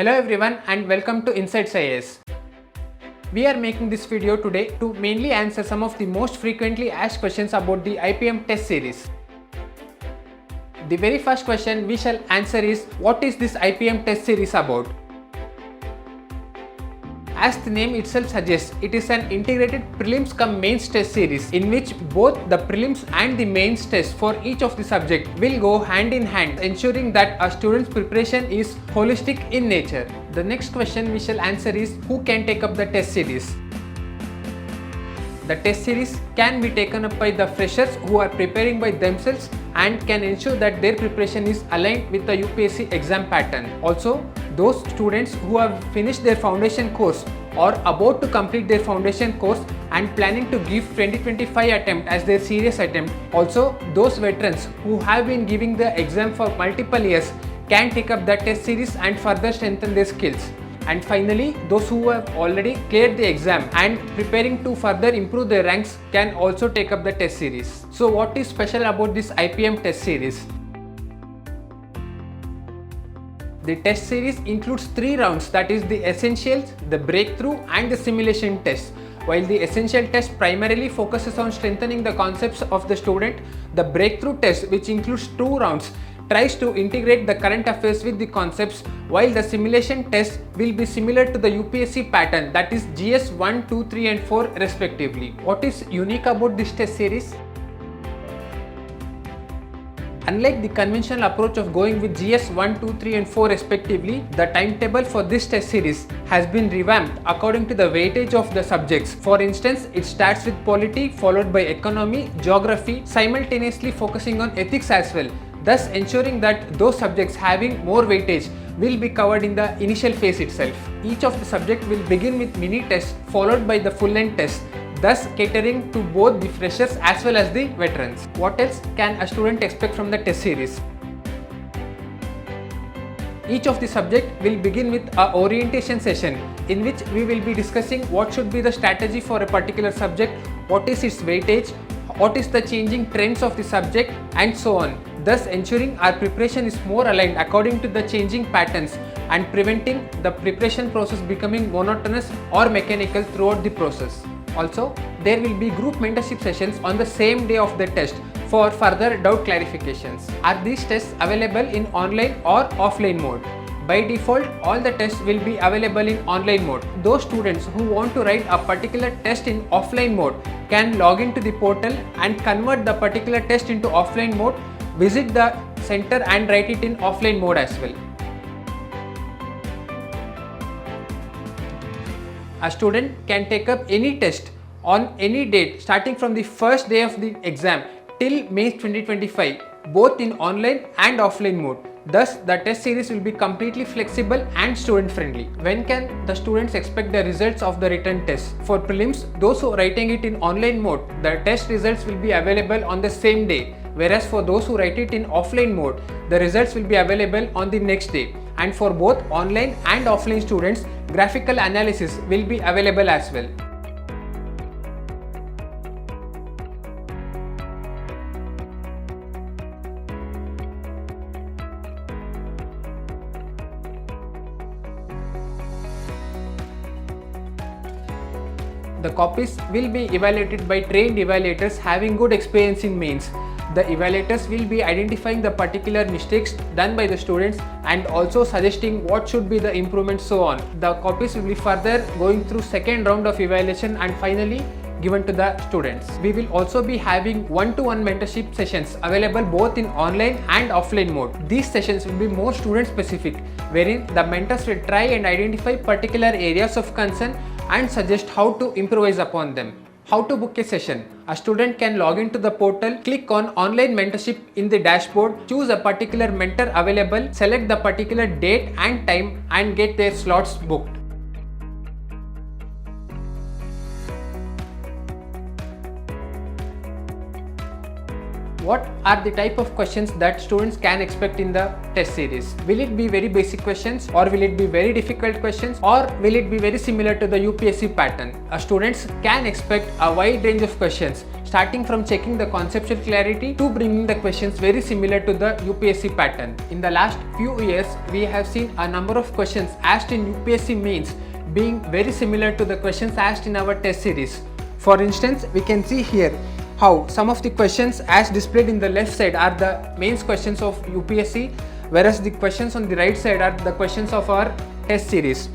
Hello everyone and welcome to Insights IAS. We are making this video today to mainly answer some of the most frequently asked questions about the IPM Test Series. The very first question we shall answer is, what is this IPM Test Series about? As the name itself suggests, it is an integrated Prelims Cum Mains Test Series in which both the Prelims and the Mains test for each of the subject will go hand in hand, ensuring that a student's preparation is holistic in nature. The next question we shall answer is, who can take up the test series? The test series can be taken up by the freshers who are preparing by themselves and can ensure that their preparation is aligned with the UPSC exam pattern. Also, those students who have finished their foundation course or about to complete their foundation course and planning to give 2025 attempt as their serious attempt. Also, those veterans who have been giving the exam for multiple years can take up the test series and further strengthen their skills. And finally, those who have already cleared the exam and preparing to further improve their ranks can also take up the test series. So what is special about this IPM test series? The test series includes 3 rounds, that is the essentials, the breakthrough and the simulation test. While the essential test primarily focuses on strengthening the concepts of the student, the breakthrough test, which includes 2 rounds, tries to integrate the current affairs with the concepts, while the simulation test will be similar to the UPSC pattern, that is GS 1, 2, 3 and 4 respectively. What is unique about this test series? Unlike the conventional approach of going with GS 1, 2, 3 and 4 respectively, the timetable for this test series has been revamped according to the weightage of the subjects. For instance, it starts with polity followed by economy, geography, simultaneously focusing on ethics as well, thus ensuring that those subjects having more weightage will be covered in the initial phase itself. Each of the subject will begin with mini tests followed by the full-length test, thus catering to both the freshers as well as the veterans. What else can a student expect from the test series? Each of the subject will begin with an orientation session in which we will be discussing what should be the strategy for a particular subject, what is its weightage, what is the changing trends of the subject and so on, thus ensuring our preparation is more aligned according to the changing patterns and preventing the preparation process becoming monotonous or mechanical throughout the process. Also, there will be group mentorship sessions on the same day of the test for further doubt clarifications. Are these tests available in online or offline mode? By default, all the tests will be available in online mode. Those students who want to write a particular test in offline mode can log into the portal and convert the particular test into offline mode, visit the center and write it in offline mode as well. A student can take up any test on any date starting from the first day of the exam till May 2025, both in online and offline mode. Thus, the test series will be completely flexible and student friendly. When can the students expect the results of the written test? For prelims, those who are writing it in online mode, the test results will be available on the same day. Whereas for those who write it in offline mode, the results will be available on the next day. And for both online and offline students, graphical analysis will be available as well. The copies will be evaluated by trained evaluators having good experience in mains. The evaluators will be identifying the particular mistakes done by the students and also suggesting what should be the improvements, so on. The copies will be further going through second round of evaluation and finally given to the students. We will also be having one-to-one mentorship sessions available both in online and offline mode. These sessions will be more student specific, wherein the mentors will try and identify particular areas of concern and suggest how to improvise upon them. How to book a session? A student can log into the portal, click on online mentorship in the dashboard, choose a particular mentor available, select the particular date and time and get their slots booked. What are the type of questions that students can expect in the test series? Will it be very basic questions, or will it be very difficult questions, or will it be very similar to the UPSC pattern? Students can expect a wide range of questions starting from checking the conceptual clarity to bringing the questions very similar to the UPSC pattern. In the last few years, we have seen a number of questions asked in UPSC mains being very similar to the questions asked in our test series. For instance, we can see here how some of the questions as displayed in the left side are the mains questions of UPSC, whereas the questions on the right side are the questions of our test series.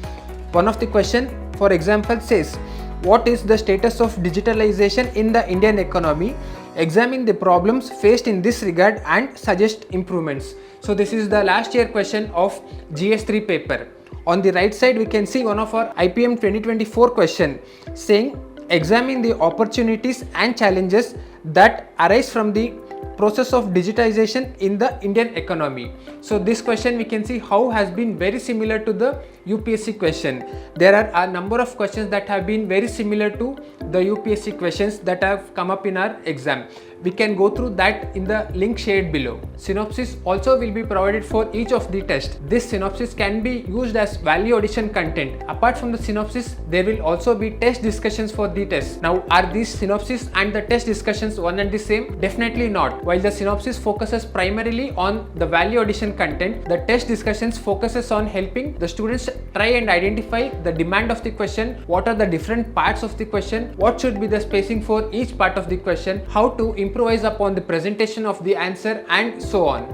One of the question, for example, says, what is the status of digitalization in the Indian economy? Examine the problems faced in this regard and suggest improvements. So this is the last year question of GS3 paper. On the right side, we can see one of our IPM 2024 question saying, examine the opportunities and challenges that arise from the process of digitization in the Indian economy. So this question we can see how has been very similar to the UPSC question. There are a number of questions that have been very similar to the UPSC questions that have come up in our exam. We can go through that in the link shared below. Synopsis also will be provided for each of the tests. This synopsis can be used as value addition content. Apart from the synopsis, there will also be test discussions for the test. Now, are these synopsis and the test discussions one and the same? Definitely not. While the synopsis focuses primarily on the value addition content, the test discussions focuses on helping the students try and identify the demand of the question, what are the different parts of the question, what should be the spacing for each part of the question, how to improvise upon the presentation of the answer, and so on.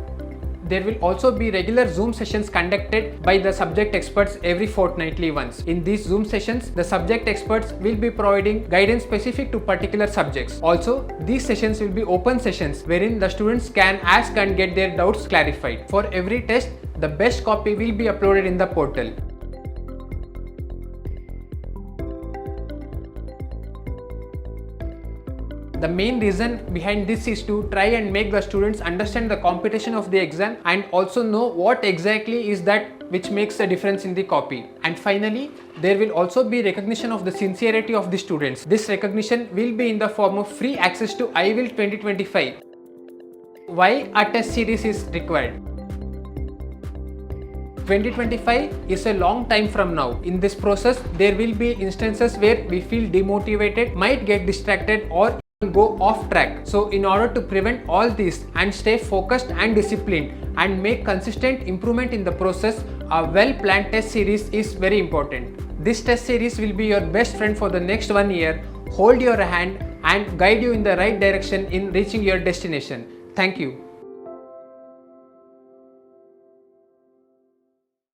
There will also be regular Zoom sessions conducted by the subject experts every fortnightly once. In these Zoom sessions, the subject experts will be providing guidance specific to particular subjects. Also, these sessions will be open sessions wherein the students can ask and get their doubts clarified. For every test, the best copy will be uploaded in the portal. The main reason behind this is to try and make the students understand the competition of the exam and also know what exactly is that which makes a difference in the copy. And finally, there will also be recognition of the sincerity of the students. This recognition will be in the form of free access to IWIL 2025. Why a test series is required? 2025 is a long time from now. In this process, there will be instances where we feel demotivated, might get distracted, or go off track. So in order to prevent all this and stay focused and disciplined and make consistent improvement in the process, a well-planned test series is very important. This test series will be your best friend for the next 1 year, hold your hand and guide you in the right direction in reaching your destination. Thank you.